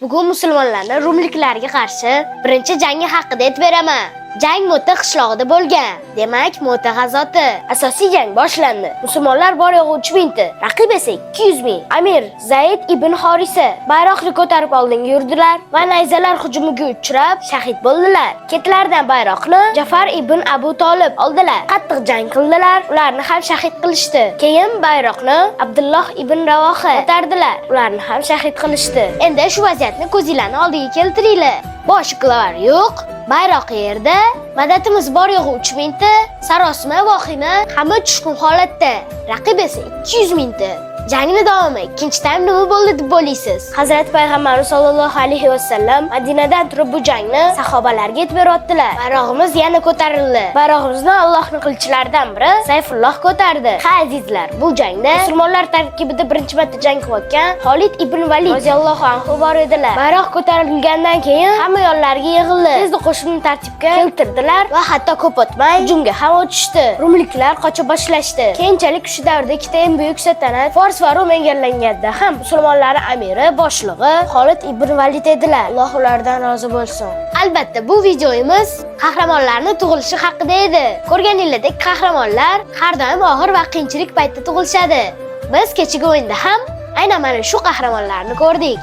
Bugun musulmonlarning rumliklarga qarshi birinchi jangi haqida aytib beraman. Jang Mo'ta qishlog'ida bo'lgan. Demak, Mo'ta g'azoti. Asosiy jang boshlandi. Musulmonlar bor yo'g'i 3000 ta, raqib esa 200 ming. Amir Zayd ibn Horisa bayroqni ko'tarib oldinga yurdilar va nayzalar hujumiga uchrab shahid bo'ldilar. Ketlaridan bayroqni Jafar ibn Abu Tolib oldilar. Qattiq jang qildilar, ularni ham shahid qilishdi. Keyin bayroqni Abdulloh ibn Ravoha ko'tardilar, ularni ham shahid qilishdi. Endi shu vaziyatni ko'zingizlarning oldiga keltiringlar. Bosh qilar yo'q, bayroq yerda, madadimiz bor yo'g'i 3000 ta, sarosima vahima, hamma tushkun holatda. Raqib esa 200 ming ta. Jangni davomi ikkinchi taym nima bo'ldi deb o'ylaysiz? Hazrat Payg'ambar sollallohu alayhi vasallam Madinadan turib bu jangni sahobalarga aytib berotdilar. Bayrog'imiz yana ko'tarildi. Bayrog'imizni Allohning qilchlaridan biri Sayfulloh ko'tardi. Ha azizlar, bu jangda musulmonlar tarkibida birinchi marta jang qilayotgan Xolid ibn Valid roziyallohu anhu bor edilar. Bayroq ko'tarilgandan keyin hamma yonlariga yig'ildi. Tezda qo'shinni tartibga keltirdilar va hatto ko'p o'tmay hujumga ham o'tishdi. Rumliklar qocha boshlashdi. Keyinchalik shu davrda ikkita eng buyuk saltanat Fors va Rum egallanganda ham musulmonlar amiri boshlig'i Xolid ibn Valid edilar. Alloh ulardan rozi bo'lsin. Albatta bu videomiz qahramonlarning tug'ilishi haqida edi. Ko'rganingizdek, qahramonlar har doim og'ir va qiyinchilik paytida tug'ilishadi. Biz kechagi o'yinda ham aynan mana shu qahramonlarni ko'rdik.